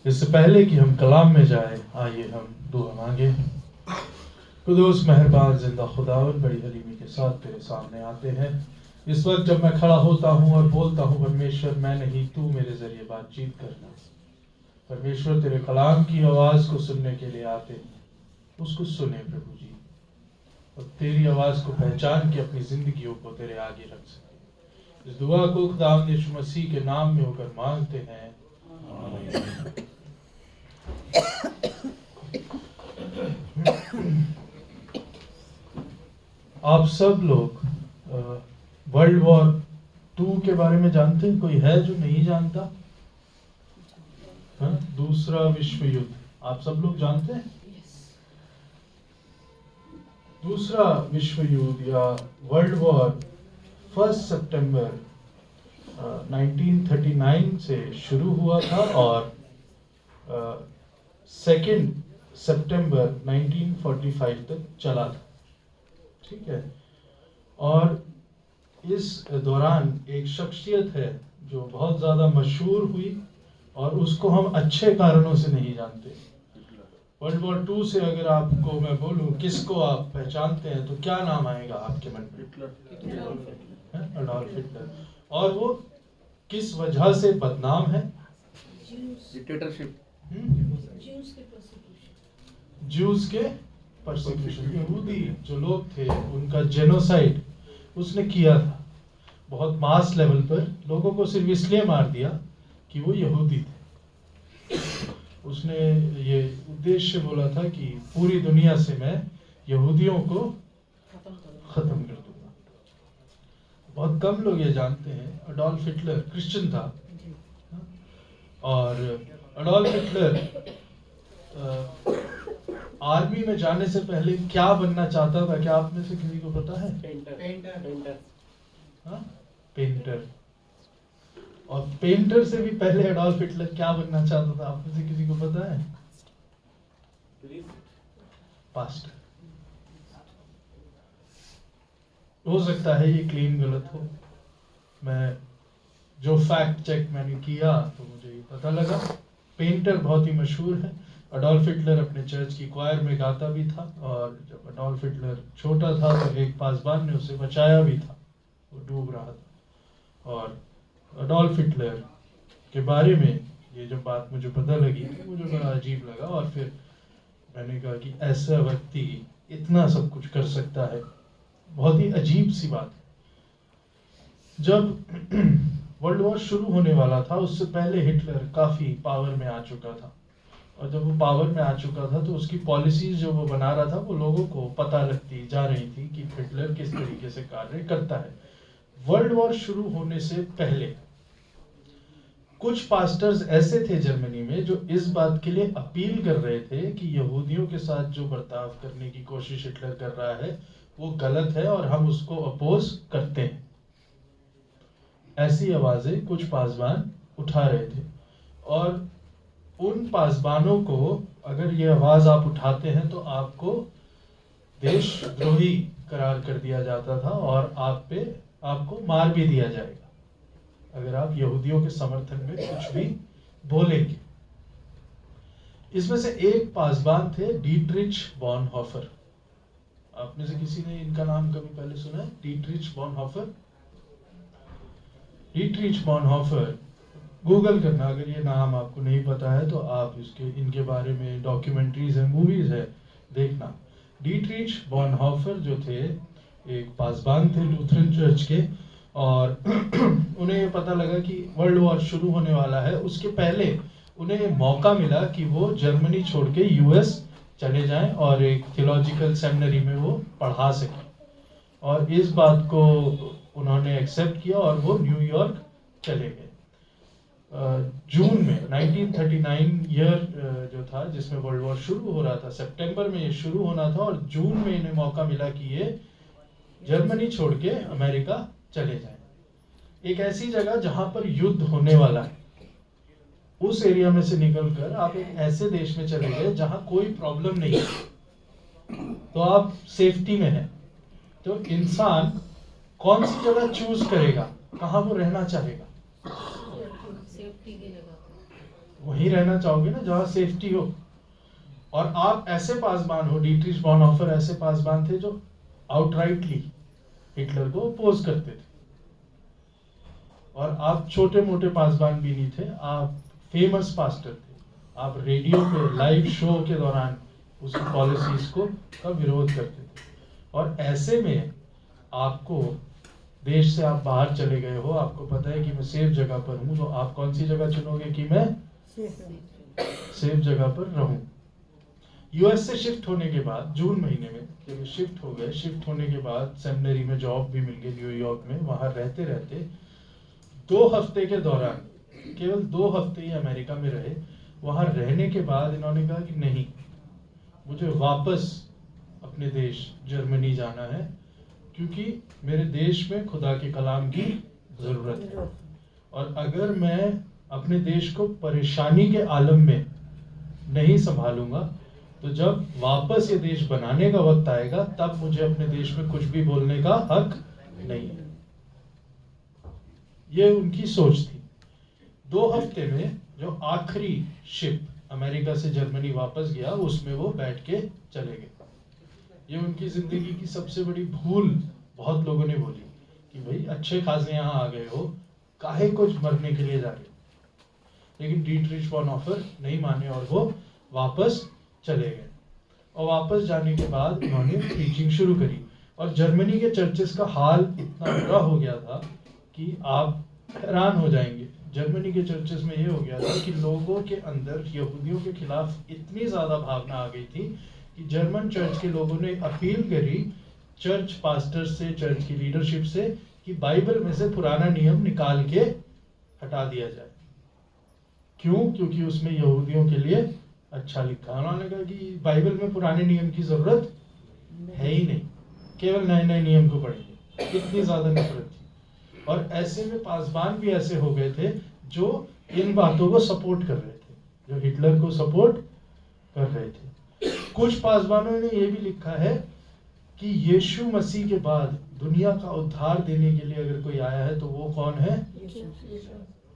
इससे पहले कि हम कलाम में जाए, आइए हम दुआ मांगे। कुदूस मेहरबान जिंदा खुदावन, बड़ी हलीमी के साथ तेरे सामने आते हैं। इस वक्त जब मैं खड़ा होता हूँ और बोलता हूँ, परमेश्वर मैं नहीं तू मेरे जरिए बातचीत करना। परमेश्वर तेरे कलाम की आवाज़ को सुनने के लिए आते हैं, उसको सुने प्रभु जी, और तेरी आवाज़ को पहचान के अपनी जिंदगियों को तेरे आगे रख सके। इस दुआ को खुदावंद यीशु मसीह के नाम में होकर मांगते हैं, आमीन। आप सब लोग वर्ल्ड वॉर 2 के बारे में जानते हैं? कोई है जो नहीं जानता? दूसरा विश्व युद्ध आप सब लोग जानते हैं? दूसरा विश्व युद्ध या वर्ल्ड वॉर 1 सितंबर 1939 से शुरू हुआ था और 2 सितंबर 1945 तक चला था। ठीक है। और इस दौरान एक शख्सियत है जो बहुत ज़्यादा मशहूर हुई और उसको हम अच्छे कारणों से नहीं जानते। वर्ल्ड वॉर 2 से अगर आपको मैं बोलूं किसको आप पहचानते हैं तो क्या नाम आएगा आपके मन में? Adolf Hitler. और वो किस वजह से बदनाम है? डिक्टेटरशिप, ज्यूज के परसिक्यूशन, यहूदी जो लोग थे उनका जेनोसाइड उसने किया था। बहुत मास लेवल पर लोगों को सिर्फ इसलिए मार दिया कि वो यहूदी थे। उसने ये उद्देश्य बोला था कि पूरी दुनिया से मैं यहूदियों को खत्म कर दूंगा। बहुत कम लोग ये जानते हैं एडोल्फ हिटलर क्रिश्चियन था। और एडोल्फ हिटलर आर्मी में जाने से पहले क्या बनना चाहता था? क्या आप में से किसी को पता है? पेंटर। और पेंटर से भी पहले एडोल्फ हिटलर क्या बनना चाहता था? आप में से किसी को पता है? पास्टर। हो सकता है ये क्लेम गलत हो। मैं जो फैक्ट चेक मैंने किया तो मुझे ये पता लगा पेंटर बहुत ही मशहूर है। एडोल्फ हिटलर अपने चर्च की क्वायर में गाता भी था, और जब एडोल्फ हिटलर छोटा था तो एक पासबान ने उसे बचाया भी था, वो डूब रहा था। और एडोल्फ हिटलर के बारे में ये जब बात मुझे पता लगी तो मुझे बड़ा अजीब लगा, और फिर मैंने कहा कि ऐसा व्यक्ति इतना सब कुछ कर सकता है, बहुत ही अजीब सी बात है। जब वर्ल्ड वॉर शुरू होने वाला था उससे पहले हिटलर काफ़ी पावर में आ चुका था, और जब वो पावर में आ चुका था तो उसकी पॉलिसीज जो वो बना रहा था वो लोगों को पता लगती जा रही थी कि हिटलर किस तरीके से कार्य करता है। वर्ल्ड वॉर शुरू होने से पहले कुछ पास्टर्स ऐसे थे जर्मनी में जो इस बात के लिए अपील कर रहे थे कि यहूदियों के साथ जो बर्ताव करने की कोशिश हिटलर कर रहा है वो गलत है और हम उसको अपोज करते हैं। ऐसी आवाजें कुछ पासबान उठा रहे थे, और उन पासबानों को अगर ये आवाज आप उठाते हैं तो आपको देशद्रोही करार कर दिया जाता था और आपको मार भी दिया जाएगा अगर आप यहूदियों के समर्थन में कुछ भी बोलेंगे। इसमें से एक पासबान थे डीट्रिच बॉनहोफर। आप में से किसी ने इनका नाम कभी पहले सुना है? डीट्रिच बॉनहोफर। डीट्रिच बॉनहोफर, गूगल करना अगर ये नाम आपको नहीं पता है तो आप इनके बारे में डॉक्यूमेंट्रीज है, मूवीज है, देखना। डीट्रिच बॉनहोफर जो थे एक पासबान थे लूथरन चर्च के, और उन्हें ये पता लगा कि वर्ल्ड वॉर शुरू होने वाला है। उसके पहले उन्हें मौका मिला कि वो जर्मनी छोड़ के यूएस चले जाएं और एक थियोलॉजिकल सेमिनरी में वो पढ़ा सकें, और इस बात को उन्होंने एक्सेप्ट किया और वो न्यूयॉर्क चले गए। जून में 1939 ईयर जो था जिसमें वर्ल्ड वॉर शुरू हो रहा था, सितंबर में ये शुरू होना था, और जून में इन्हें मौका मिला कि ये जर्मनी छोड़ के अमेरिका चले जाएं। एक ऐसी जगह जहां पर युद्ध होने वाला है, उस एरिया में से निकलकर आप एक ऐसे देश में चले गए जहां कोई प्रॉब्लम नहीं है, तो आप सेफ्टी में हैं। तो इंसान कौन सी जगह चूज करेगा, कहां वो रहना चाहेगा? वहीं रहना चाहोगे ना जहाँ सेफ्टी हो। और आप ऐसे पासबान हो, डीट्रिच बॉनहोफर ऐसे पासबान थे जो आउटराइटली हिटलर को अपोज करते थे। और आप छोटे मोटे पासबान भी नहीं थे, आप फेमस पास्टर थे। आप रेडियो पे लाइव शो के दौरान उसकी पॉलिसीज को का विरोध करते थे। और ऐसे में आपको देश से आप बाहर चले गए हो, आपको पता है कि मैं सेफ जगह पर हूँ, तो आप कौन सी जगह चुनोगे कि मैं सेफ जगह पर रहूं। यूएस से शिफ्ट होने के बाद जून महीने में जब शिफ्ट हो गए, शिफ्ट होने के बाद सेमिनरी में जॉब भी मिल गई न्यूयॉर्क में। वहां रहते रहते 2 हफ्ते के दौरान, केवल 2 हफ्ते ही अमेरिका में रहे। वहां रहने के बाद इन्होंने कहा कि नहीं, मुझे वापस अपने देश जर्मनी जाना है, क्योंकि मेरे देश में खुदा के कलाम की जरूरत है। और अगर मैं अपने देश को परेशानी के आलम में नहीं संभालूंगा, तो जब वापस ये देश बनाने का वक्त आएगा तब मुझे अपने देश में कुछ भी बोलने का हक नहीं है। ये उनकी सोच थी। 2 हफ्ते में जो आखिरी शिप अमेरिका से जर्मनी वापस गया, उसमें वो बैठ के चले गए। ये उनकी जिंदगी की सबसे बड़ी भूल बहुत लोगों ने बोली कि भाई अच्छे खासे यहाँ आ गए हो, काहे कुछ मरने के लिए जा रहे हो। लेकिन डीट्रिच बॉनहोफर नहीं माने और वो वापस चले गए। और वापस जाने के बाद उन्होंने प्रीचिंग शुरू करी। और जर्मनी के चर्चेस का हाल इतना बुरा हो गया था कि आप हैरान हो जाएंगे। जर्मनी के चर्चेस में ये हो गया था कि लोगों के अंदर यहूदियों के खिलाफ इतनी ज्यादा भावना आ गई थी कि जर्मन चर्च के लोगों ने अपील करी चर्च पास्टर से, चर्च की लीडरशिप से, कि बाइबल में से पुराना नियम निकाल के हटा दिया जाए। क्यों? क्योंकि उसमें यहूदियों के लिए अच्छा लिखा। उन्होंने कहा कि बाइबल में पुराने नियम की जरूरत है ही नहीं, केवल नए नए नियम को पढ़ेंगे। इतनी ज्यादा नफरत थी। और ऐसे में पासबान भी ऐसे हो गए थे जो इन बातों को सपोर्ट कर रहे थे, जो हिटलर को सपोर्ट कर रहे थे। कुछ पासबानों ने यह भी लिखा है कि यीशु मसीह के बाद दुनिया का उद्धार देने के लिए अगर कोई आया है तो वो कौन है?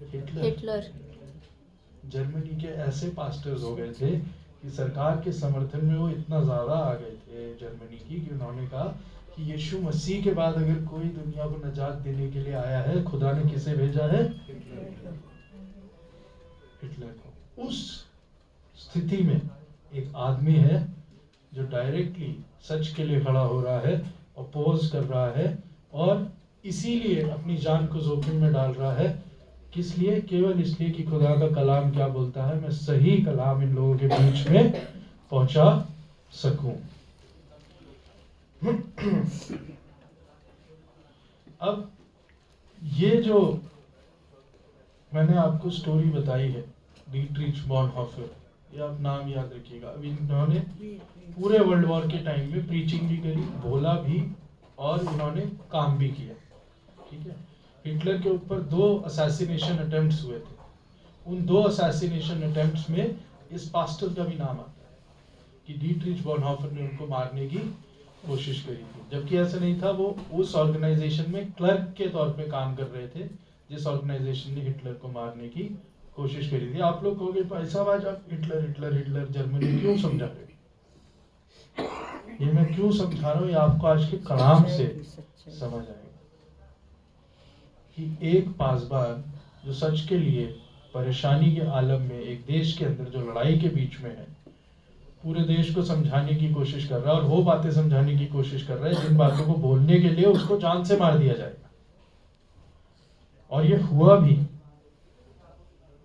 हिटलर। जर्मनी के ऐसे पास्टर्स हो गए थे कि सरकार के समर्थन में वो इतना ज्यादा आ गए थे जर्मनी की, कि उन्होंने कहा कि यीशु मसीह के बाद अगर कोई दुनिया को निजात देने के लिए आया है, खुदा ने किसे भेजा है? हिटलर को। उस स्थिति में एक आदमी है जो डायरेक्टली सच के लिए खड़ा हो रहा है, अपोज कर रहा है, और इसीलिए अपनी जान को जोखिम में डाल रहा है। किस लिए? केवल इसलिए कि खुदा का कलाम क्या बोलता है, मैं सही कलाम इन लोगों के बीच में पहुंचा सकूं। अब ये जो मैंने आपको स्टोरी बताई है डीट्रिच बॉनहोफर, ये आप नाम याद रखिएगा। अब इन्होंने पूरे वर्ल्ड वॉर के टाइम में प्रीचिंग भी करी, बोला भी, और इन्होंने काम भी किया। ठीक है। हिटलर के ऊपर 2 असैसिनेशन अटेम्प्ट्स हुए थे। उन 2 असैसिनेशन अटेम्प्ट्स में इस पास्टर का भी नाम आता है कि डीट्रिच बॉनहोफर ने उनको मारने की कोशिश करी थी। जबकि ऐसा नहीं था, वो उस ऑर्गेनाइजेशन में क्लर्क के तौर पे काम कर रहे थे जिस ऑर्गेनाइजेशन ने हिटलर को मारने की कोशिश करी थी। आप लोग कहोगे भाई साहब आज आप हिटलर हिटलर हिटलर जर्मनी क्यों समझा रहे हो? ये मैं क्यों समझा रहा हूँ, ये आपको आज के कलाम से समझ आएगा कि एक पासबान जो सच के लिए परेशानी के आलम में एक देश के अंदर जो लड़ाई के बीच में है, पूरे देश को समझाने की कोशिश कर रहा है, और वो बातें समझाने की कोशिश कर रहा है जिन बातों को बोलने के लिए उसको जान से मार दिया जाएगा। और ये हुआ भी।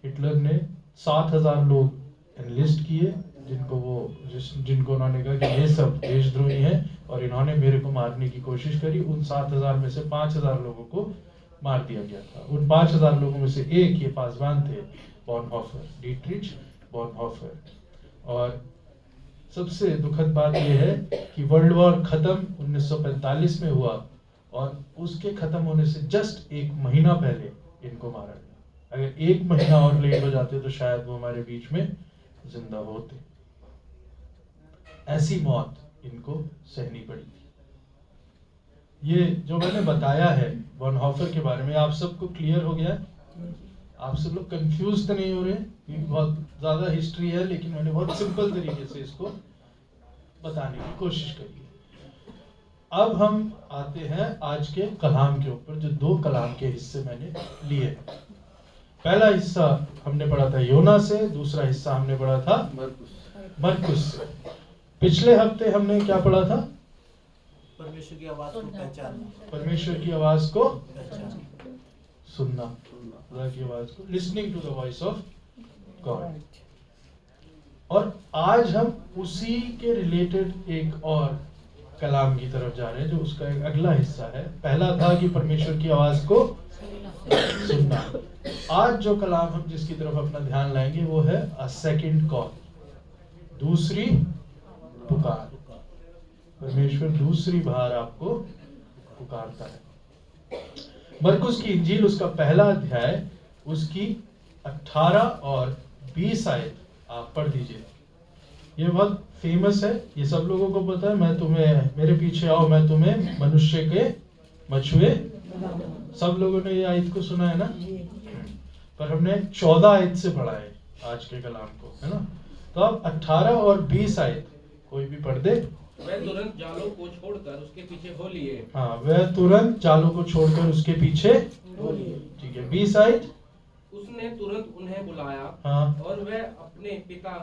हिटलर ने 7,000 लोग एनलिस्ट किए, जिनको उन्होंने कहा कि ये सब देशद्रोही हैं और इन्होंने मेरे को मारने की कोशिश करी। उन 7,000 में से 5,000 लोगों को मार दिया गया था। उन 5,000 लोगों में से एक ये पासबान थे, बॉनहोफर, डीट्रिच बॉनहोफर। और सबसे दुखद बात यह है कि वर्ल्ड वॉर खत्म 1945 में हुआ, और उसके खत्म होने से जस्ट 1 महीना पहले इनको मारा गया। अगर 1 महीना और लेट हो जाते तो शायद वो हमारे बीच में जिंदा होते। ऐसी मौत इनको सहनी पड़ी थी। ये जो मैंने बताया है बॉनहोफर के बारे में, आप सबको क्लियर हो गया? आप सब लोग कंफ्यूज तो नहीं हो रहे, क्योंकि बहुत ज़्यादा हिस्ट्री है, लेकिन मैंने बहुत सिंपल तरीके से इसको बताने की कोशिश करी है। अब हम आते हैं आज के कलाम के ऊपर, जो 2 कलाम के हिस्से मैंने लिए हैं। पहला हिस्सा हमने पढ़ा था योना से, दूसरा हिस्सा हमने पढ़ा था मरकुस से। पिछले हफ्ते हमने क्या पढ़ा था? परमेश्वर की आवाज को पहचानना। परमेश्वर की आवाज को पहचानना, सुनना, खुदा की आवाज को, listening to the voice of God. और आज हम उसी के रिलेटेड एक और कलाम की तरफ जा रहे हैं, जो उसका एक अगला हिस्सा है। पहला था कि परमेश्वर की आवाज को सुनना। आज जो कलाम हम जिसकी तरफ अपना ध्यान लाएंगे वो है अ सेकंड कॉल, दूसरी पुकार। परमेश्वर दूसरी बार आपको पुकारता है। मरकुस की इंजील उसका पहला अध्याय, उसकी 18 और 20 आयत आप पढ़ दीजिए। ये बहुत फेमस है, ये सब लोगों को पता है। मैं तुम्हें, मेरे पीछे आओ, मैं तुम्हें मनुष्य के मछुए। सब लोगों ने ये आयत को सुना है ना? पर हमने 14 आयत से पढ़ा है आज के कलाम को, है ना? तो अब 18 और 20 आयत कोई भी पढ़ दे। वह तुरंत जालों को छोड़कर उसके पीछे हो लिए। हाँ, वह तुरंत जालों को छोड़कर उसके पीछे हो लिए। ठीक है। 20 आयत, उसने तुरंत उन्हें बुलाया। हाँ, और वह अपने पिता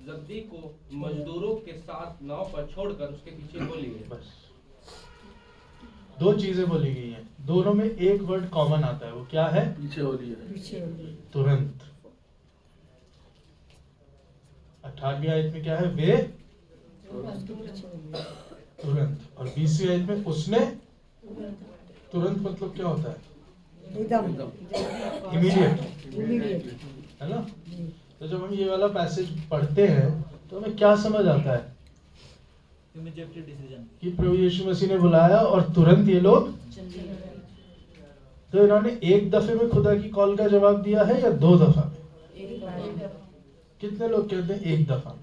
जब्दी को मजदूरों के साथ नाव पर छोड़कर उसके पीछे हो लिए। बस 2 चीजें बोली गई हैं, दोनों में एक वर्ड कॉमन आता है। वो क्या है? पीछे हो लिए। तुरंत। 18वीं आयत में क्या है? वे तुरंत। और 20वीं आयत में उसने तुरंत। मतलब क्या होता है? इमीडिएट, है ना? तो जब हम ये वाला पैसेज पढ़ते हैं तो हमें क्या समझ आता है? Immediate decision. कि प्रभु यीशु मसीह ने बुलाया और तुरंत ये लोग, तो इन्होंने एक दफे में खुदा की कॉल का जवाब दिया है या 2 दफा में? कितने लोग कहते हैं 1 दफा में?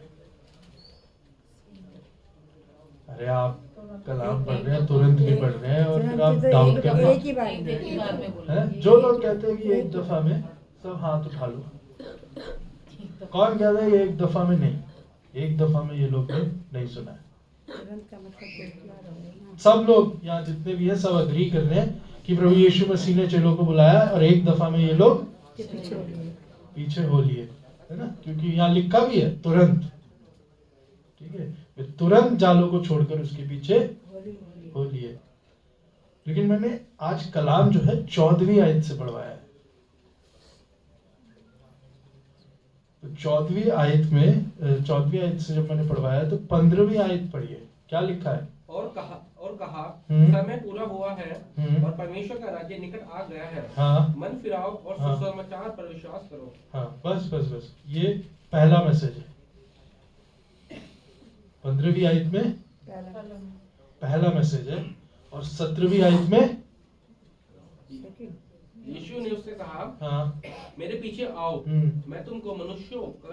अरे आप कलाम पढ़ रहे हैं, तुरंत नहीं पढ़ रहे हैं, और फिर आप डाउट कर रहे हैं। जो लोग कहते हैं कि 1 दफा में, सब हाथ उठा लो। कौन कहता है ये 1 दफा में? नहीं, 1 दफा में ये लोग ने नहीं सुना है। सब लोग यहाँ जितने भी हैं सब अग्री कर रहे हैं कि प्रभु यीशु मसीह ने चेलों को बुलाया और 1 दफा में ये लोग पीछे हो लिए, है ना? क्योंकि यहाँ लिखा भी है तुरंत, ठीक है? वे तुरंत जालों को छोड़कर उसके पीछे हो लिए। लेकिन मैंने आज कलाम जो है 14वीं आयत से पढ़वाया है। तो 14वीं आयत में, 14वीं आयत से जब मैंने पढ़वाया तो 15वीं आयत पढ़िए, क्या लिखा है? और कहा हम्म। समय पूरा हुआ है और परमेश्वर का राज्य निकट आ गया है। हाँ, मन फिराओ और हाँ, सुसमाचार पर विश्वास करो। हाँ, बस ये पहला मैसेज है। 15वीं आयत में पहला मैसेज है, और 17वीं आयत में यीशु ने उससे कहा, हाँ, मेरे पीछे आओ, मैं तुमको मनुष्यों का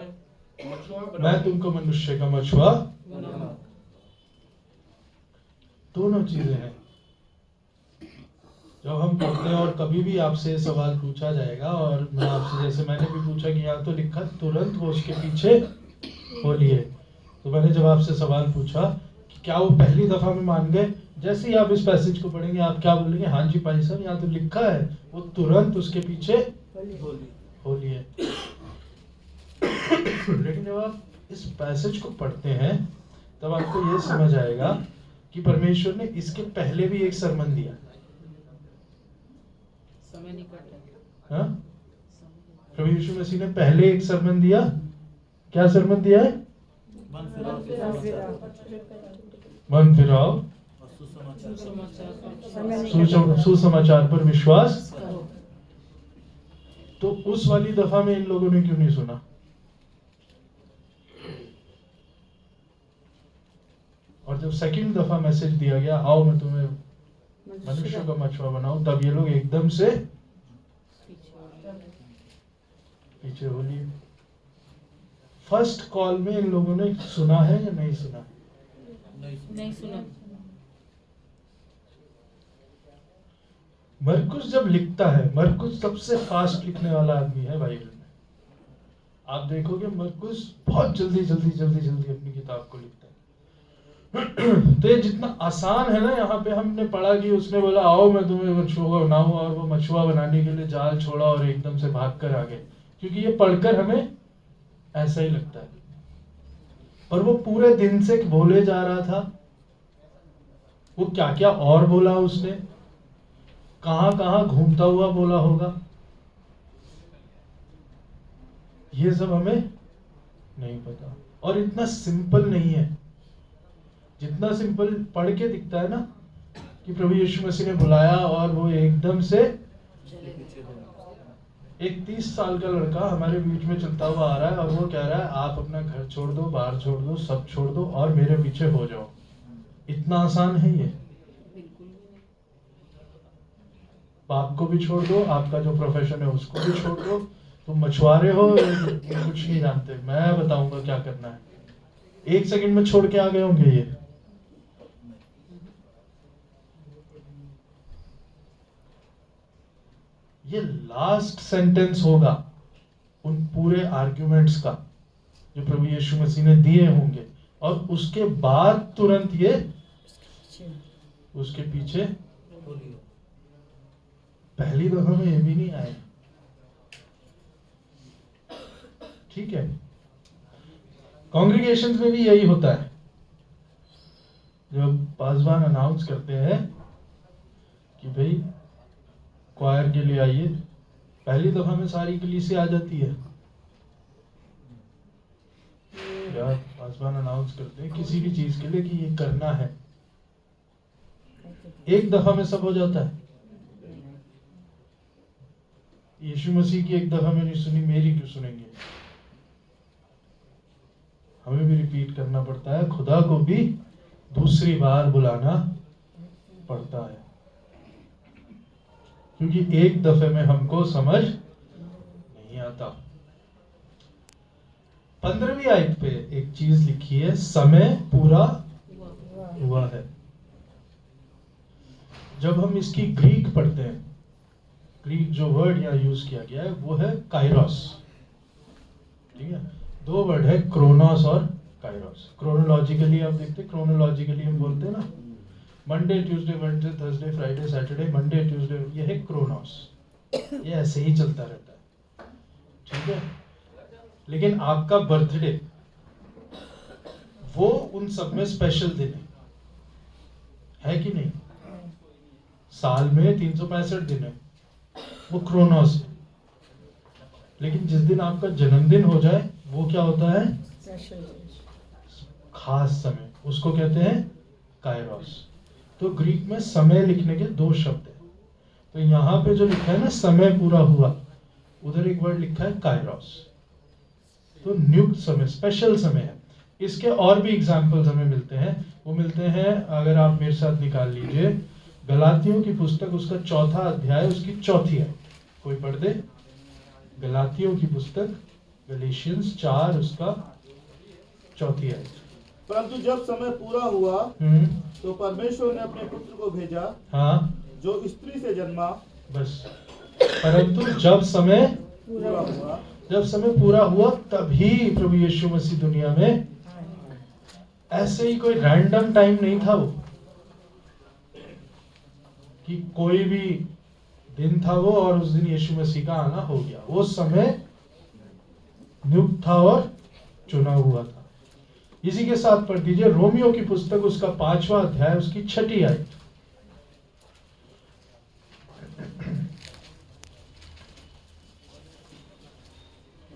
मछुआ मैं बनाऊंगा। तुमको मनुष्य का मछुआ। दोनों चीजें हैं। जब हम पढ़ते हैं और कभी भी आपसे सवाल पूछा जाएगा, और मैं आपसे, जैसे मैंने भी पूछा कि यहाँ तो लिखा तुरंत वो उसके पीछे हो लिए, तो मैंने जब आपसे सवाल पूछा कि क्या वो पहली दफा में मान गए, जैसे ही आप इस पैसेज को पढ़ेंगे आप क्या बोलेंगे? हाँ जी भाई साहब, यहाँ तो लिखा है वो तुरंत उसके पीछे हो लिए। लेकिन जब आप इस पैसेज को पढ़ते हैं तब आपको ये समझ आएगा कि परमेश्वर ने इसके पहले भी एक सरमन दिया। समय निकट है। हाँ, प्रभु यीशु मसीह ने पहले एक सरमन दिया। क्या सरमन दिया है? मन फिराओ और सुसमाचार पर विश्वास। तो उस वाली दफा में इन लोगों ने क्यों नहीं सुना? और जब सेकंड दफा मैसेज दिया गया, आओ मैं तुम्हें मनुष्य का मछुआ बनाऊं, तब ये लोग एकदम से पीछे हो लिए। फर्स्ट कॉल में इन लोगों ने सुना है या नहीं सुना? नहीं सुना। मरकुस जब लिखता है, मरकुस सबसे फास्ट लिखने वाला आदमी है बाइबल में। आप देखोगे मरकुस बहुत जल्दी अपनी किताब को लिखता है। तो ये जितना आसान है ना, यहाँ पे हमने पढ़ा कि उसने बोला आओ मैं तुम्हें मछुआ बनाऊं, और वो मछुआ बनाने के लिए जाल छोड़ा और एकदम से भाग कर आ गए, क्योंकि ये पढ़कर हमें ऐसा ही लगता है। और वो पूरे दिन से बोले जा रहा था, वो क्या क्या और बोला उसने, कहां कहां घूमता हुआ बोला होगा, ये सब हमें नहीं पता। और इतना सिंपल नहीं है, जितना सिंपल पढ़ के दिखता है ना कि प्रभु यीशु मसीह ने बुलाया और वो एकदम से एक 30 साल का लड़का हमारे बीच में चलता हुआ आ रहा है और वो कह रहा है आप अपना घर छोड़ दो, बाहर छोड़ दो, सब छोड़ दो और मेरे पीछे हो जाओ। इतना आसान है ये? बाप को भी छोड़ दो, आपका जो प्रोफेशन है उसको भी छोड़ दो, तुम मछुआरे हो, कुछ नहीं जानते, मैं बताऊंगा क्या करना है। 1 सेकंड में छोड़ के आ गए होंगे ये लास्ट सेंटेंस होगा उन पूरे आर्ग्यूमेंट्स का जो प्रभु यीशु मसीह ने दिए होंगे, और उसके बाद तुरंत ये उसके पीछे पहली दफा में ये भी नहीं आए। ठीक है, कॉन्ग्रीगेशंस में भी यही होता है। जब पासवान अनाउंस करते हैं कि भाई क्वायर के लिए आइए, पहली दफा में सारी कलीसिया आ जाती है। या पासवान अनाउंस करते हैं किसी भी चीज के लिए कि ये करना है, एक दफा में सब हो जाता है। यीशु मसीह की एक दफा में नहीं सुनी, मेरी क्यों सुनेंगे? हमें भी रिपीट करना पड़ता है, खुदा को भी दूसरी बार बुलाना पड़ता है, क्योंकि एक दफे में हमको समझ नहीं आता। 15वीं आयत पे एक चीज लिखी है, समय पूरा हुआ है। जब हम इसकी ग्रीक पढ़ते हैं, ग्रीक जो वर्ड यहाँ यूज किया गया है वो है काइरोस। ठीक है, 2 वर्ड है, क्रोनोस और काइरोस। क्रोनोलॉजिकली आप देखते, क्रोनोलॉजिकली हम बोलते हैं ना, Monday Tuesday Wednesday Thursday Friday Saturday, Monday Tuesday, ये है क्रोनोस। ये ऐसे ही चलता रहता है। ठीक है, लेकिन आपका बर्थडे वो उन सब में स्पेशल दिन है कि नहीं? साल में 365 दिन है, वो क्रोनोस है। लेकिन जिस दिन आपका जन्मदिन हो जाए वो क्या होता है? खास समय, उसको कहते हैं काइरोस। तो ग्रीक में समय लिखने के 2 शब्द हैं। तो यहाँ पे जो लिखा है ना समय पूरा हुआ, उधर एक वर्ड लिखा है काइरोस। तो नियुक्त समय, स्पेशल समय है। इसके और भी एग्जाम्पल्स हमें मिलते हैं। वो मिलते हैं, अगर आप मेरे साथ निकाल लीजिए, गलातियों की पुस्तक उसका 4था अध्याय उसकी 4थी है, कोई पढ़ दे। गलातियों की पुस्तक गलेशियंस 4 उसका 4थी है। परंतु जब समय पूरा हुआ तो परमेश्वर ने अपने पुत्र को भेजा, हाँ, जो स्त्री से जन्मा। बस, परंतु जब समय पूरा हुआ तभी प्रभु यीशु मसीह दुनिया में, ऐसे ही कोई रैंडम टाइम नहीं था वो, कि कोई भी दिन था वो और उस दिन यीशु मसीह का आना हो गया। वो समय नियुक्त था और चुना हुआ था। इसी के साथ पढ़ दीजिए रोमियो की पुस्तक उसका 5वां अध्याय उसकी 6ठी आयत।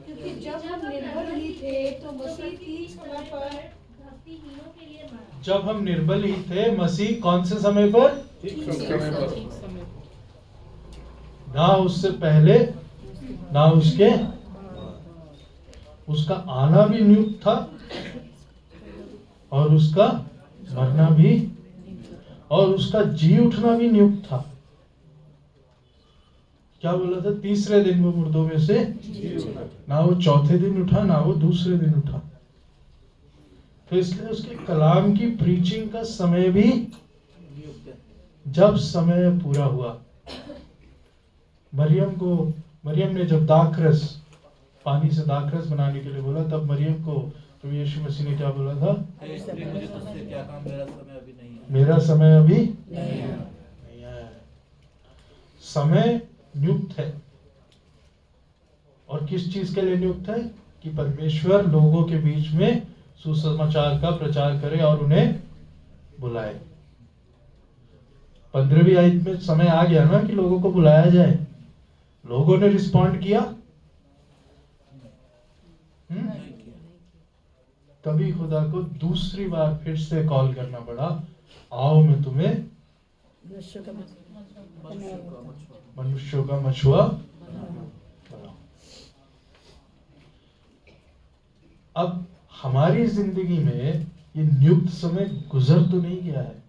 क्योंकि जब हम निर्बल ही थे तो मसीह की समय पर भक्तिहीनों के लिए मरा। जब हम निर्बल ही थे, मसीह कौन से समय पर? ठीक समय पर। ठीक समय। ना उससे पहले ना उसके, उसका आना भी नियुक्त था और उसका मरना भी, और उसका जी उठना भी नियुक्त था। क्या बोला था? तीसरे दिन वो मुर्दों में से ना वो चौथे दिन उठा ना वो दूसरे दिन उठा। तो इसलिए उसके कलाम की प्रीचिंग का समय भी जब समय पूरा हुआ। मरियम ने जब दाखरस, पानी से दाखरस बनाने के लिए बोला, तब मरियम को तो यीशु मसीह ने क्या बोला था? हे स्त्री, मुझे तुझसे क्या काम, मेरा समय अभी नहीं है। मेरा समय अभी नहीं है। नहीं है। समय नियुक्त है, और किस चीज के लिए नियुक्त है? कि परमेश्वर लोगों के बीच में सुसमाचार का प्रचार करे और उन्हें बुलाए। 15वीं आयत में समय आ गया ना कि लोगों को बुलाया जाए। लोगों ने रिस्पॉन्ड किया? नहीं किया। तभी खुदा को दूसरी बार फिर से कॉल करना पड़ा, आओ मैं तुम्हें मनुष्य का मनुष्यों का मछुआ बनाऊं। अब हमारी जिंदगी में ये नियुक्त समय गुजर तो नहीं गया है।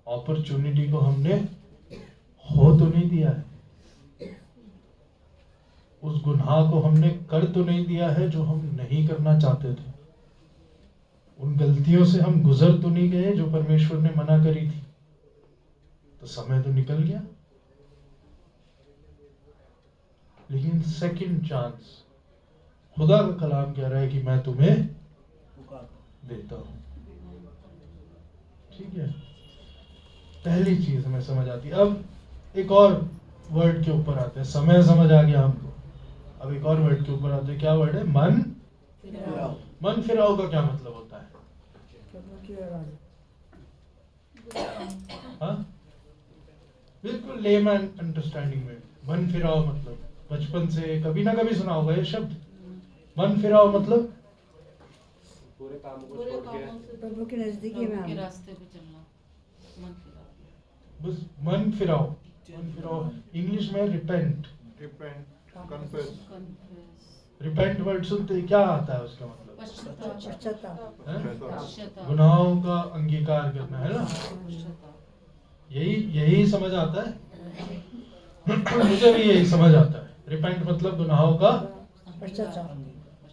अपॉर्चुनिटी को हमने हो तो नहीं दिया है। उस गुनाह को हमने कर तो नहीं दिया है जो हम नहीं करना चाहते थे। उन गलतियों से हम गुजर तो नहीं गए जो परमेश्वर ने मना करी थी। तो समय तो निकल गया। लेकिन सेकंड चांस, खुदा का कलाम कह रहा है कि मैं तुम्हें पुकार। देता हूं। ठीक है, पहली चीज हमें समझ आती है। अब एक और वर्ड के ऊपर आते हैं। समय समझ आ गया हमको, अब एक और वर्ड के ऊपर आते हैं। क्या वर्ड है? मन फिराओ। मन फिराओ का क्या मतलब होता है? हाँ, बिल्कुल लेमैन अंडरस्टैंडिंग में मन फिराओ मतलब, बचपन से कभी ना कभी सुना होगा ये शब्द। मन फिराओ मतलब पूरे काम को पूरे छोड़ के कामों से प्रभु के नजदीकी में प्रभु के आना। रास्ते पे चलना, मन फिराओ। बस मन फिराओ। मन फिराओ इंग्लिश में रिपेंट। कन्फेस, रिपेंट वर्ड सुनते ही क्या आता है उसका मतलब? पश्चाताप, पश्चाताप। हैं? पश्चाताप, गुनाहों का अंगीकार करना, है ना? पश्चाताप। यही समझ आता है। मुझे भी यही समझ आता है। रिपेंट मतलब गुनाहों का। पश्चाताप।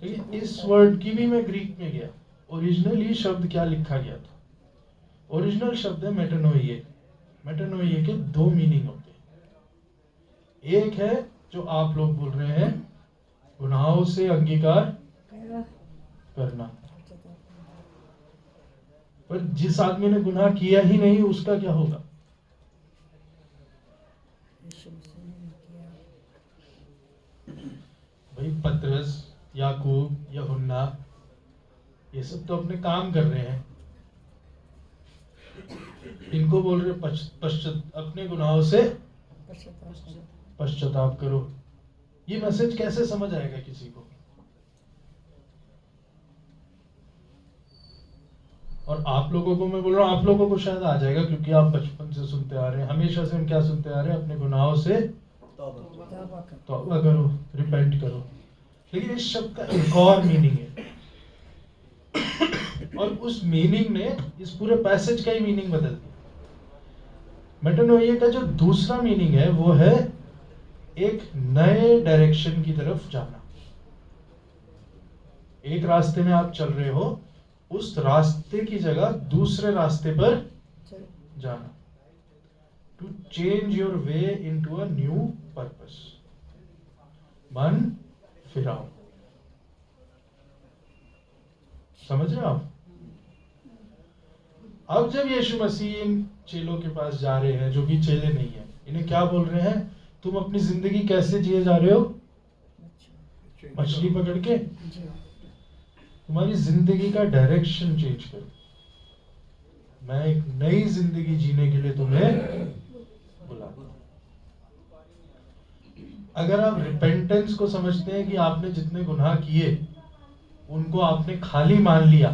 लेकिन इस वर्ड की भी मैं ग्रीक में गया, ओरिजिनली शब्द क्या लिखा गया था। ओरिजिनल शब्द है मेटानोइए। मेटानोइए के दो मीनिंग होते हैं। एक है जो आप लोग बोल रहे हैं, गुनाहों से अंगीकार करना। पर जिस आदमी ने गुनाह किया ही नहीं उसका क्या होगा? भाई पतरस, याकूब, यूहन्ना, ये सब तो अपने काम कर रहे हैं। इनको बोल रहे अपने गुनाहों से पश्चाताप करो। ये मैसेज कैसे समझ आएगा किसी को? और आप लोगों को मैं बोल रहा हूँ, आप लोगों को शायद आ जाएगा क्योंकि आप बचपन से सुनते आ रहे हैं। हमेशा से हम क्या सुनते आ रहे हैं? अपने गुनाहों से तौबा करो, रिपेंट करो। लेकिन इस शब्द का एक और मीनिंग है, और उस मीनिंग ने इस पूरे पैसेज का ही मीनिंग बदल दिया। मेटानोइया का जो दूसरा मीनिंग है वो है एक नए डायरेक्शन की तरफ जाना। एक रास्ते में आप चल रहे हो, उस रास्ते की जगह दूसरे रास्ते पर जाना। To change your way into a new purpose. मन फिराओ। समझ रहे हो आप? अब जब यीशु मसीह इन चेलों के पास जा रहे हैं जो कि चेले नहीं है, इन्हें क्या बोल रहे हैं? तुम अपनी जिंदगी कैसे जिए जा रहे हो? मछली पकड़ के। तुम्हारी जिंदगी का डायरेक्शन चेंज करो। मैं एक नई जिंदगी जीने के लिए तुम्हें बुलाता हूं। अगर आप रिपेंटेंस को समझते हैं कि आपने जितने गुनाह किए उनको आपने खाली मान लिया,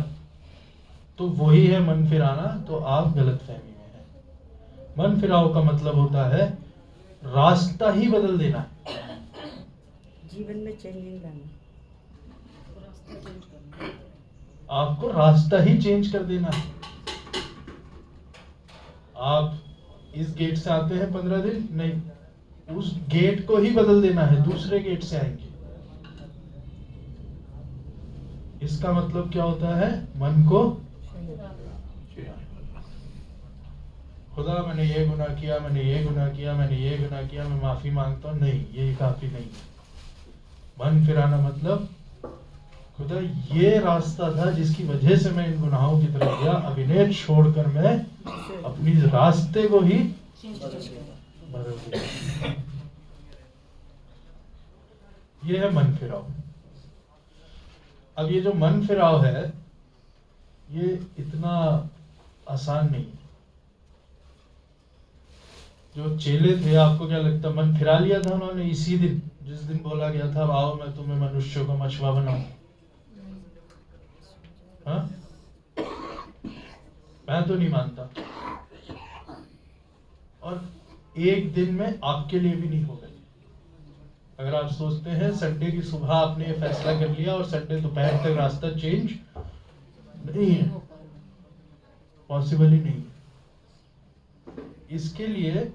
तो वही है मन फिराना, तो आप गलतफहमी में हैं। मन फिराओ का मतलब होता है रास्ता ही बदल देना, जीवन में चेंजिंग लाना। रास्ता चेंज करना। आपको रास्ता ही चेंज कर देना है। आप इस गेट से आते हैं 15 दिन, नहीं, उस गेट को ही बदल देना है, दूसरे गेट से आएंगे। इसका मतलब क्या होता है? मन को खुदा मैंने ये गुनाह किया, मैंने ये गुनाह किया, मैंने ये गुनाह किया, मैं माफी मांगता हूँ, नहीं, यही काफी नहीं है। मन फिराना मतलब खुदा ये रास्ता था जिसकी वजह से मैं इन गुनाहों की तरफ गया, अब इन्हें छोड़कर मैं अपनी रास्ते को ही बदल दिया। ये है मन फिराव। अब ये जो मन फिराव है ये इतना आसान नहीं है। जो चेले थे, आपको क्या लगता है मन फिरा लिया था उन्होंने इसी दिन, जिस दिन बोला गया था आओ मैं तुम्हें मनुष्यों को मछुआ बनाऊं? हाँ? मैं तो नहीं मानता। और एक दिन में आपके लिए भी नहीं हो गई। अगर आप सोचते हैं संडे की सुबह आपने ये फैसला कर लिया और संडे दोपहर तक रास्ता चेंज नहीं है, पॉसिबल ही नहीं है। इसके लिए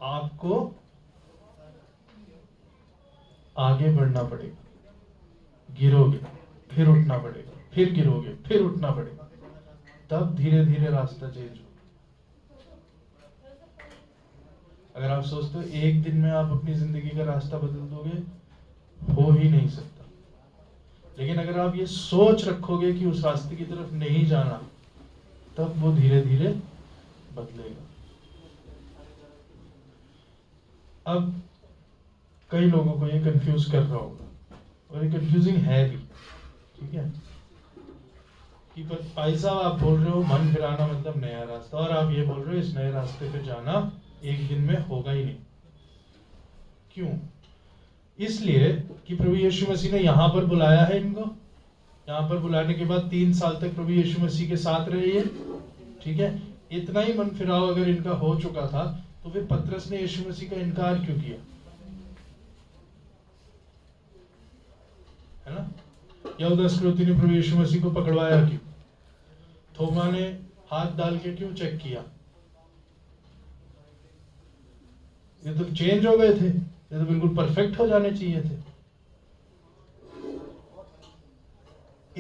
आपको आगे बढ़ना पड़ेगा, गिरोगे फिर उठना पड़ेगा, फिर गिरोगे फिर उठना पड़ेगा, तब धीरे धीरे रास्ता चेंज हो। अगर आप सोचते हो एक दिन में आप अपनी जिंदगी का रास्ता बदल दोगे, हो ही नहीं सकता। लेकिन अगर आप ये सोच रखोगे कि उस रास्ते की तरफ नहीं जाना, तब वो धीरे धीरे बदलेगा। अब कई लोगों को ये कंफ्यूज कर रहा होगा, और ये कंफ्यूजिंग है भी, ठीक है, कि भाई साहब आप बोल रहे हो मन फिराना मतलब नया रास्ता, और आप ये बोल रहे हो इस नए रास्ते पे जाना एक दिन में होगा ही नहीं। क्यों? इसलिए कि प्रभु यीशु मसीह ने यहाँ पर बुलाया है इनको, यहाँ पर बुलाने के बाद 3 साल तक प्रभु यीशु मसीह के साथ रहे ये, ठीक है। इतना ही मन फिराव अगर इनका हो चुका था, तो फिर पतरस ने यीशु मसीह का इनकार क्यों किया? है ना? यहूदा इस्करियोती ने प्रभु यीशु मसीह को पकड़वाया क्यों? थोमा ने हाथ डाल के क्यों चेक किया? ये तो चेंज हो गए थे, ये तो बिल्कुल परफेक्ट हो जाने चाहिए थे।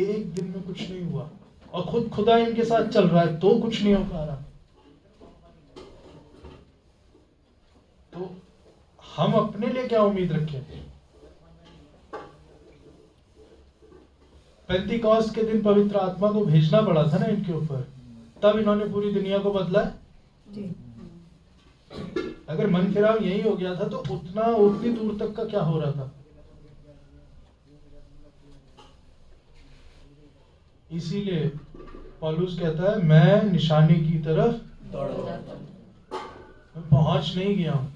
एक दिन में कुछ नहीं हुआ, और खुद खुदा इनके साथ चल रहा है तो कुछ नहीं हो पा रहा। तो हम अपने लिए क्या उम्मीद रखें? पेंतिकॉस्ट के दिन पवित्र आत्मा को भेजना पड़ा था ना इनके ऊपर, तब इन्होंने पूरी दुनिया को बदला है। अगर मन फिराव यही हो गया था तो उतनी दूर तक का क्या हो रहा था? इसीलिए पौलुस कहता है मैं निशाने की तरफ मैं पहुंच नहीं गया हूं।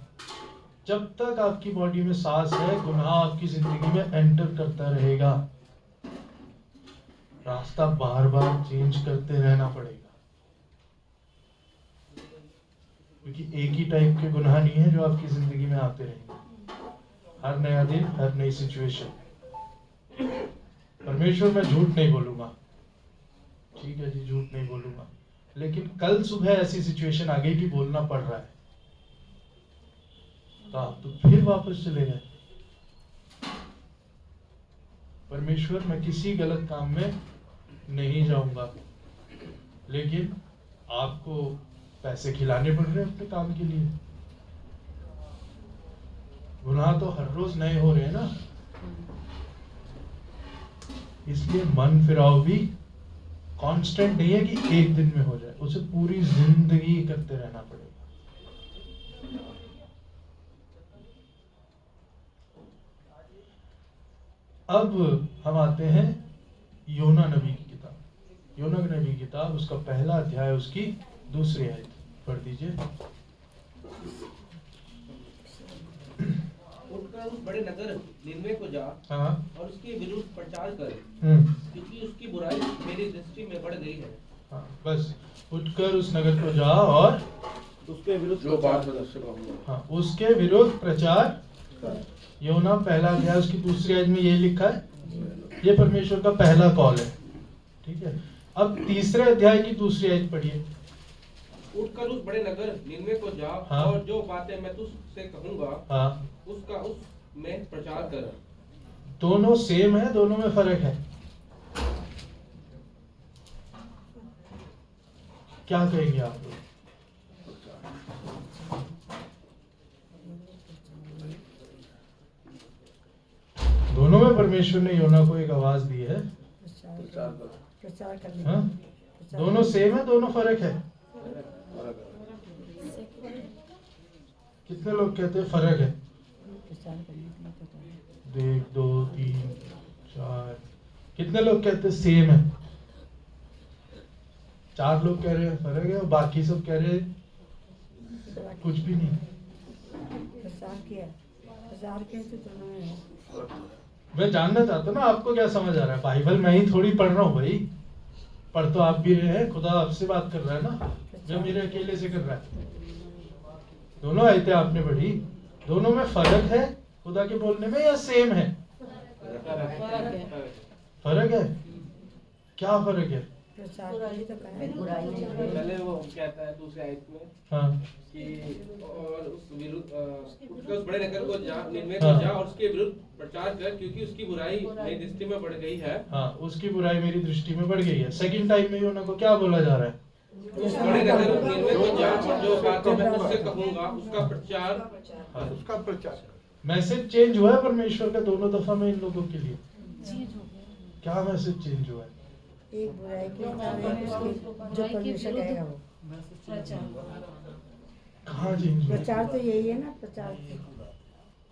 जब तक आपकी बॉडी में सांस है, गुनाह आपकी जिंदगी में एंटर करता रहेगा। रास्ता बार बार चेंज करते रहना पड़ेगा, क्योंकि एक ही टाइप के गुनाह नहीं है जो आपकी जिंदगी में आते रहेंगे। हर नया दिन, हर नई सिचुएशन। परमेश्वर मैं झूठ नहीं बोलूंगा, ठीक है जी, झूठ नहीं बोलूंगा, लेकिन कल सुबह ऐसी सिचुएशन आ गई कि बोलना पड़ रहा है, तो आप तो फिर वापस चले गए। परमेश्वर मैं किसी गलत काम में नहीं जाऊंगा, लेकिन आपको पैसे खिलाने पड़ रहे हैं अपने काम के लिए। गुनाह तो हर रोज नए हो रहे हैं ना, इसलिए मन फिराव भी कांस्टेंट नहीं है कि एक दिन में हो जाए, उसे पूरी जिंदगी करते रहना पड़ेगा। अब हम आते हैं योना नबी की किताब। योना नबी की किताब, उसका पहला अध्याय, उसकी 2 आयत पढ़ दीजिए। उठकर उस बड़े नगर निनवे को जा, हाँ, और उसके विरुद्ध प्रचार कर, हम्म, क्योंकि उसकी बुराई मेरी दृष्टि में बढ़ गई है। हाँ, बस उठकर उस नगर को जा और उसके विरुद्ध जो बात मनुष्य का हुआ हाँ, उसके विरुद्ध प्रचार। योना पहला अध्याय उसकी 2 आयत में ये लिखा है, ये परमेश्वर का पहला कॉल है, ठीक है। अब 3 अध्याय की 2 आयत पढ़िए। उठकर उस बड़े नगर निनवे को जा, हाँ। और जो बातें मैं तुझसे कहूंगा हाँ, उसका उसमें प्रचार कर। दोनों सेम है, दोनों में फर्क है। क्या कहेंगे आप लोग? परमेश्वर ने योना को एक आवाज दी है? प्रचार करने हाँ? दोनों सेम है, दोनों फर्क है? कितने लोग कहते हैं फर्क है? प्रचार करने के लिए पता है। 1 2 3 4 कितने लोग कहते हैं सेम है? 4 लोग कह रहे हैं फर्क है और बाकी सब कह रहे हैं कुछ भी नहीं। प्रचार किया तो दोनों में है। मैं जानना चाहता हूँ ना आपको क्या समझ आ रहा है। बाइबल मैं ही थोड़ी पढ़ रहा हूँ भाई, पढ़ तो आप भी रहे हैं, खुदा आपसे बात कर रहा है ना, जो मेरे अकेले से कर रहा है। दोनों आयतें आपने पढ़ी, दोनों में फर्क है खुदा के बोलने में या सेम है? फर्क है। क्या फर्क है? प्रचार के लिए तो कहा है बुराई नहीं है। पहले वो कहता है दूसरे आयत में हाँ कि और उस विरुद्ध उठकर उस बड़े नगर को जा, निनवे हाँ। को जा और उसके विरुद्ध प्रचार कर, क्योंकि उसकी बुराई मेरी दृष्टि में बढ़ गई है। हाँ, उसकी बुराई मेरी दृष्टि में बढ़ गई है। सेकंड टाइम में योना को क्या बोला जा रहा है? उस बड़े नगर निनवे को जा और जो बातें मैं उससे कहूंगा उसका प्रचार। हाँ। उसका प्रचार। मैसेज चेंज हुआ है परमेश्वर का दोनों दफा में इन लोगों के लिए? चेंज हो गया। क्या मैसेज चेंज हुआ है? एक बुराई के जो परमेश्वर कहेगा वो कहाँ चेंज हुआ है? प्रचार तो यही है ना, प्रचार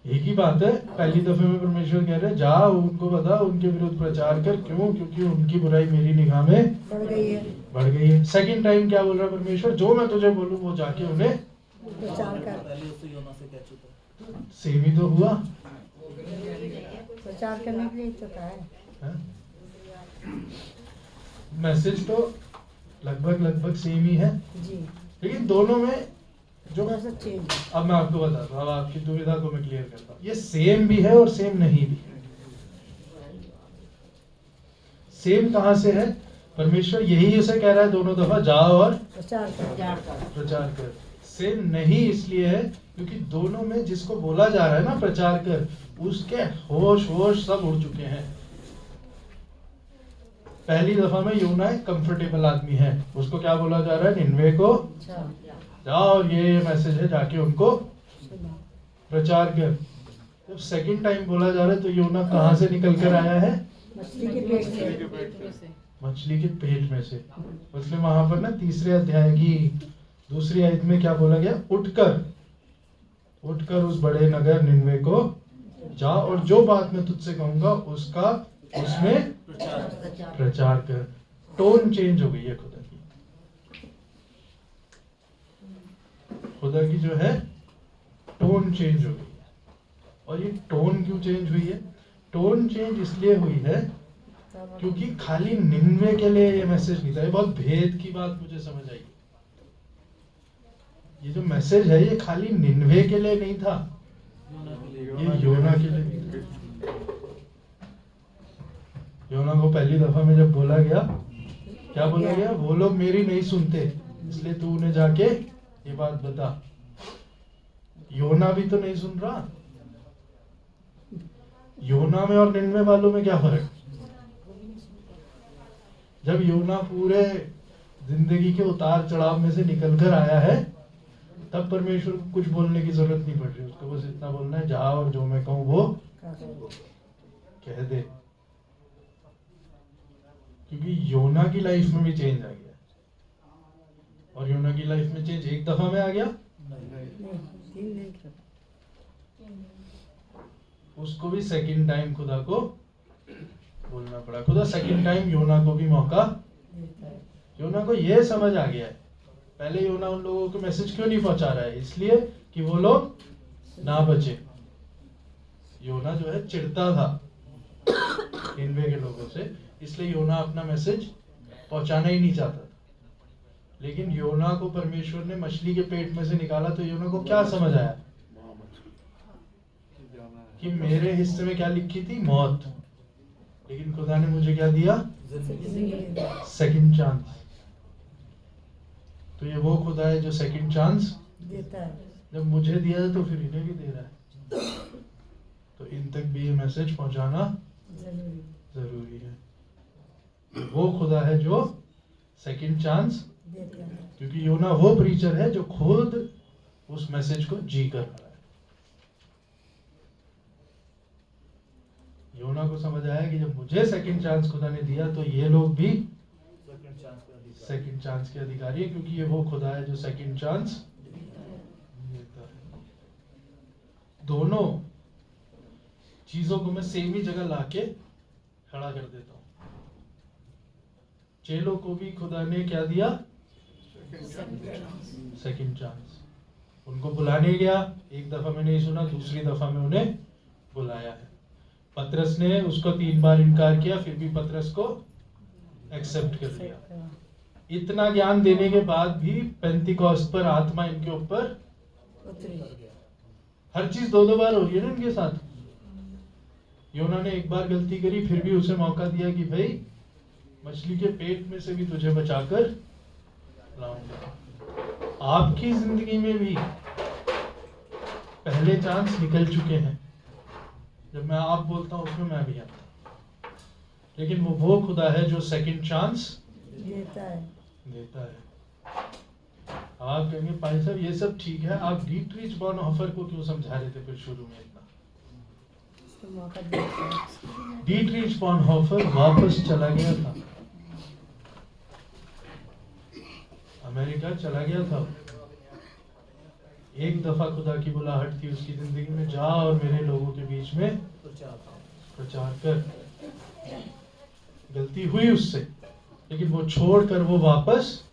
एक ही बात है। पहली दफे में परमेश्वर कह रहे हैं जा उनको बता, उनके विरुद्ध प्रचार कर। क्यों? क्योंकि उनकी बुराई मेरी निगाह में बढ़ गई है। बढ़ गई है। सेकंड टाइम क्या बोल रहा है परमेश्वर? जो मैं तुझे बोलूं वो जाके उन्हें प्रचार कर। पहले उससे योना से कह चुका है। सेम ही तो हुआ प्रचार करने के लिए तो कहा है। मैसेज तो लगभग सेम ही है, जी लेकिन दोनों में जो थोड़ा सा चेंज है। अब मैं आपको बताता हूँ, अब आपकी दुविधा को मैं क्लियर करता हूँ। ये सेम भी है और सेम नहीं भी है। सेम कहाँ से है? परमेश्वर यही उसे कह रहा है दोनों दफा जाओ और प्रचार कर। प्रचार कर। सेम नहीं इसलिए है क्योंकि दोनों में जिसको बोला जा रहा है ना प्रचार कर, उसके होश सब उड़ चुके हैं। पहली दफा में योना एक कंफर्टेबल आदमी है, उसको क्या बोला जा रहा है? निनवे को जाओ और ये मैसेज है, जाके उनको प्रचार कर। जब सेकंड टाइम बोला जा रहा है तो योना कहाँ से निकल कर आया है? मछली के पेट से। मछली के पेट में से। उसमें वहां पर ना 3 अध्याय की 2 आयत में क्या बोला गया? उठकर उस बड़े नगर निनवे को जा और जो बात मैं तुझसे कहूंगा उसका उसमें प्रचार कर। टोन चेंज हो गई है खुदा की। खुदा की जो है टोन चेंज हो गई है। और ये टोन क्यों चेंज हुई है? टोन चेंज इसलिए हुई है क्योंकि खाली निनवे के लिए ये मैसेज नहीं था। ये बहुत भेद की बात मुझे समझ आई। ये जो मैसेज है ये खाली निनवे के लिए नहीं था, ये योना के लिए भी था। योना को पहली दफा में जब बोला गया, क्या बोला गया? वो लोग मेरी नहीं सुनते, इसलिए तू उन्हें जाके ये बात बता। योना भी तो नहीं सुन रहा। योना में और निनवे वालों में क्या फर्क? जब योना पूरे जिंदगी के उतार चढ़ाव में से निकल कर आया है, तब परमेश्वर को कुछ बोलने की जरूरत नहीं पड़ रही। उसको बस इतना बोलना है, जाओ और जो मैं कहूं वो कह दे। क्योंकि योना की लाइफ में भी चेंज आ गया। और योना की लाइफ में चेंज एक दफा में आ गया, उसको भी सेकंड टाइम खुदा को बोलना पड़ा। खुदा सेकंड टाइम योना को भी मौका। योना को यह समझ आ गया है, पहले योना उन लोगों को मैसेज क्यों नहीं पहुंचा रहा है? इसलिए कि वो लोग ना बचे। योना जो है चिढ़ता था निनवे के लोगों से, इसलिए योना अपना मैसेज पहुंचाना ही नहीं चाहता था। लेकिन योना को परमेश्वर ने मछली के पेट में से निकाला तो योना को क्या समझ आया कि मेरे हिस्से में क्या लिखी थी? मौत। लेकिन खुदा ने मुझे क्या दिया? Second chance. तो ये वो खुदा है जो सेकंड चांस देता है। जब मुझे दिया है तो फिर इन्हें भी दे रहा है। तो इन तक भी ये मैसेज पहुंचाना जरूरी है। वो खुदा है जो सेकंड चांस देता है। क्योंकि योना वो प्रीचर है जो खुद उस मैसेज को जी कर रहा है। योना को समझ आया कि जब मुझे सेकंड चांस खुदा ने दिया तो ये लोग भी सेकंड चांस का अधिकार सेकंड चांस के अधिकारी है, क्योंकि ये वो खुदा है जो सेकंड चांस देता है। दोनों चीजों को मैं सेम ही जगह लाके खड़ा कर देता हूँ। चेलों को भी खुदा ने क्या दिया? Second chance. उनको बुलाने गया, एक दफा में नहीं सुना, दूसरी दफा में उन्हें बुलाया है। पतरस ने उसको 3 बार इनकार किया, फिर भी पतरस को एक्सेप्ट कर लिया। इतना ज्ञान देने के बाद भी पेंतिकोस्त पर आत्मा इनके ऊपर उतरी। हर चीज 2-2 बार हो रही है ना इनके साथ। योना ने एक बार गलती करी, फिर भी उसे मौका दिया कि भाई मछली के पेट में से भी तुझे बचाकर लाऊंगा। आपकी जिंदगी में भी पहले चांस निकल चुके हैं। जब मैं आप बोलता हूं उसमें मैं भी आता हूं, लेकिन वो खुदा है जो सेकंड चांस देता है। देता है। आप कहेंगे भाई साहब ये सब ठीक है, आप डीट्रिच बॉनहोफर को क्यों समझा रहे थे फिर शुरू में इतना? उसको मौका देता है। डीट्रिच बॉनहोफर वापस चला गया था, अमेरिका चला गया था। एक दफा खुदा की बुलाहट थी उसकी जिंदगी में, जा और मेरे लोगों के बीच में प्रचार कर। गलती हुई उससे, लेकिन वो छोड़कर वो वापस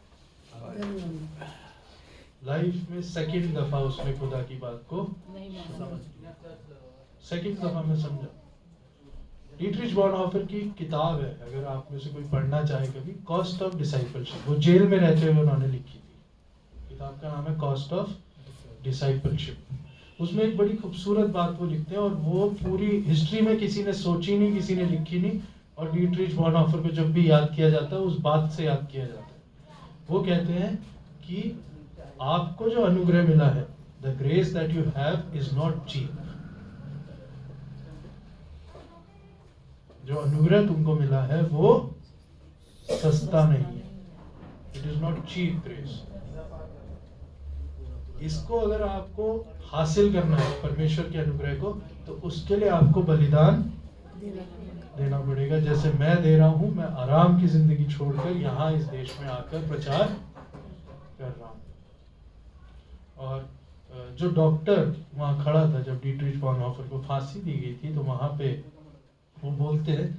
लाइफ में सेकंड दफा उसने खुदा की बात को नहीं माना। सेकंड दफा में समझा। डीट्रिच बॉनहोफर की किताब है, अगर आप में से कोई पढ़ना चाहे कभी, कॉस्ट ऑफ डिसाइपलशिप। वो जेल में रहते हुए उन्होंने लिखी थी। किताब का नाम है कॉस्ट ऑफ डिसाइपलशिप। उसमें एक बड़ी खूबसूरत बात वो लिखते हैं, और वो पूरी हिस्ट्री में किसी ने सोची नहीं, किसी ने लिखी नहीं, और डीट्रिच बॉनहोफर को जब भी याद किया जाता है उस बात से याद किया जाता है। वो कहते हैं कि आपको जो अनुग्रह मिला है, the grace that you have is not cheap. जो अनुग्रह तुमको मिला है वो सस्ता नहीं है। It is not cheap grace. इसको अगर आपको हासिल करना है परमेश्वर के अनुग्रह को, तो उसके लिए आपको बलिदान देना पड़ेगा। जैसे मैं दे रहा हूं, मैं आराम की जिंदगी छोड़कर यहाँ इस देश में आकर प्रचार कर रहा हूं। और जो डॉक्टर वहां खड़ा था जब डीट्रिच बॉनहोफर को फांसी दी गई थी, तो वहां पे वो बोलते हैं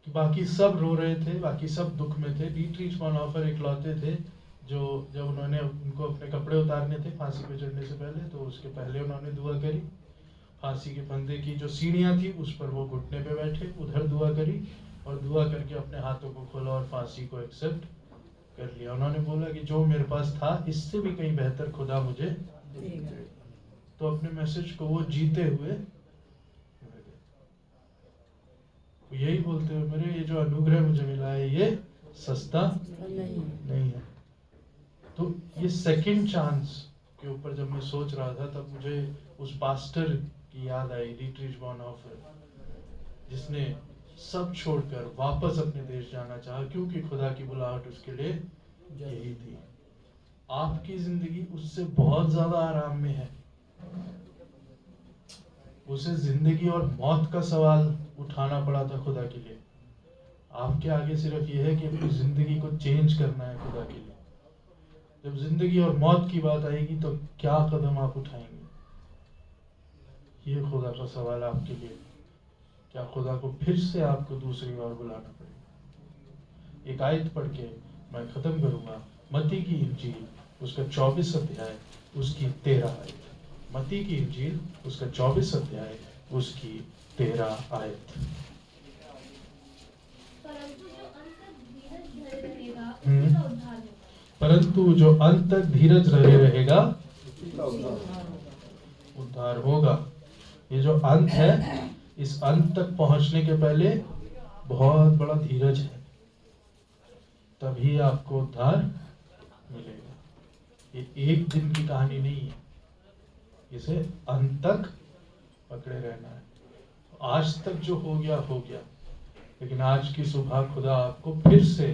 कि बाकी सब रो रहे थे, बाकी सब दुख में थे, डीट्रिच बॉनहोफर इकलौते थे जो जब उन्होंने उनको अपने कपड़े उतारने थे फांसी पे चढ़ने से पहले, तो उसके पहले उन्होंने दुआ करी। फांसी के फंदे की जो सीढ़ियां थी उस पर वो घुटने पे बैठे, उधर दुआ करी, और दुआ करके अपने हाथों को खोला और फांसी को एक्सेप्ट कर लिया। उन्होंने बोला कि जो मेरे पास था इससे भी कहीं बेहतर खुदा मुझे, तो अपने मैसेज को वो जीते हुए यही बोलते हुए मेरे, ये जो अनुग्रह मुझे मिला है ये सस्ता नहीं है। तो ये सेकंड चांस के ऊपर जब मैं सोच रहा था, तब मुझे उस पास्टर की याद आई, डीट्रिच बॉनहोफर, जिसने सब छोड़कर वापस अपने देश जाना चाहा, क्योंकि खुदा की बुलाहट उसके लिए यही थी। आपकी जिंदगी उससे बहुत ज्यादा आराम में है। उसे जिंदगी और मौत का सवाल उठाना पड़ा था खुदा के लिए। आपके आगे सिर्फ ये है कि अपनी जिंदगी को चेंज करना है खुदा के लिए। जब जिंदगी और मौत की बात आएगी तो क्या कदम आप उठाएंगे, ये खुदा का सवाल आपके लिए। क्या खुदा को फिर से आपको दूसरी बार बुलाना पड़ेगा? एक आयत पढ़ के मैं खत्म करूंगा। मत्ती की इंजील उसका 24 अध्याय उसकी 13 आयत। मत्ती की इंजील उसका 24 अध्याय उसकी 13 आयत। परंतु जो अंत तक धीरज धरे रहेगा उद्धार होगा। ये जो अंत है, इस अंत तक पहुंचने के पहले बहुत बड़ा धीरज है, तभी आपको उद्धार मिलेगा। ये एक दिन की कहानी नहीं है, इसे अंत तक पकड़े रहना है। आज तक जो हो गया हो गया, लेकिन आज की सुबह खुदा आपको फिर से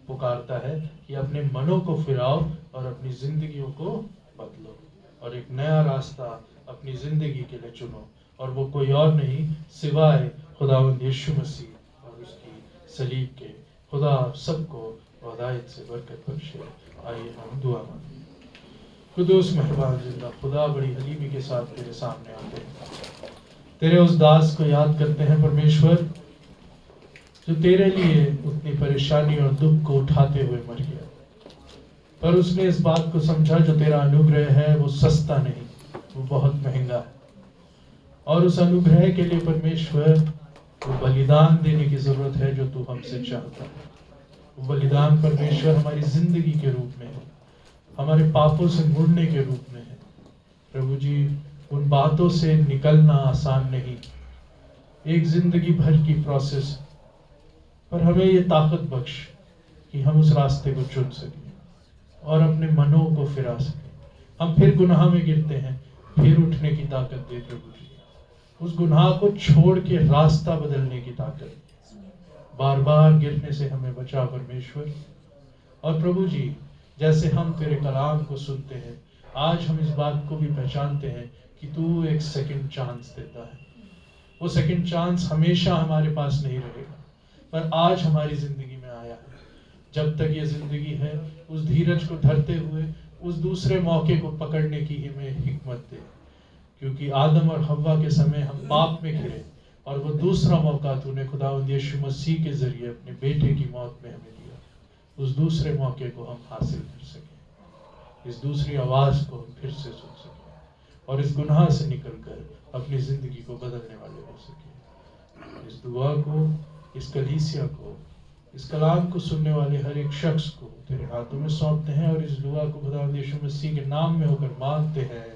पुकारता है कि अपने मनों को फिराओ और अपनी जिंदगियों को बदलो, और एक नया रास्ता अपनी जिंदगी के लिए चुनो। और वो कोई और नहीं सिवाय खुदावंद यीशु मसीह और उसकी सलीब के खुदा आप सबको वदायत से बरकत बख्शे। आइए हम दुआ मांगें। खुदूस मेहरबान जिंदा खुदा, बड़ी हलीमी के साथ तेरे सामने आते हैं, तेरे उस दास को याद करते हैं परमेश्वर, जो तेरे लिए उतनी परेशानी और दुख को उठाते हुए मर गया, पर उसने इस बात को समझा जो तेरा अनुग्रह है वो सस्ता नहीं, वो बहुत महंगा है। और उस अनुग्रह के लिए परमेश्वर वो बलिदान देने की जरूरत है जो तू हमसे चाहता है। वो बलिदान परमेश्वर हमारी जिंदगी के रूप में है, हमारे पापों से मुड़ने के रूप में है। प्रभु जी, उन बातों से निकलना आसान नहीं, एक जिंदगी भर की प्रोसेस, पर हमें ये ताकत बख्श कि हम उस रास्ते को चुन सकें और अपने मनों को फिरा सकें। हम फिर गुनाह में गिरते हैं, फिर उठने की ताकत दे प्रभु जी, उस गुनाह को छोड़ के रास्ता बदलने की ताकत, बार बार गिरने से हमें बचा परमेश्वर। और प्रभु जी, जैसे हम तेरे कलाम को सुनते हैं, आज हम इस बात को भी पहचानते हैं कि तू एक सेकंड चांस देता है। वो सेकंड चांस हमेशा हमारे पास नहीं रहेगा, पर आज हमारी जिंदगी में आया है। जब तक ये जिंदगी है, उस धीरज को धरते हुए उस दूसरे मौके को पकड़ने की हमें हिकमत दे, क्योंकि आदम और हव्वा के समय हम पाप में घिरे और वो दूसरा मौका तूने खुदावंद यीशु मसीह के जरिए अपने बेटे की मौत में हमें दिया। उस दूसरे मौके को हम हासिल कर सकें, इस दूसरी आवाज को हम फिर से सुन सकें और इस गुनाह से निकलकर अपनी जिंदगी को बदलने वाले हो सकें। इस दुआ को, इस कलीसिया को, इस कलाम को सुनने वाले हर एक शख्स को तेरे हाथों में सौंपते हैं और इस दुआ को खुदावंद यीशु मसीह के नाम में होकर मांगते हैं।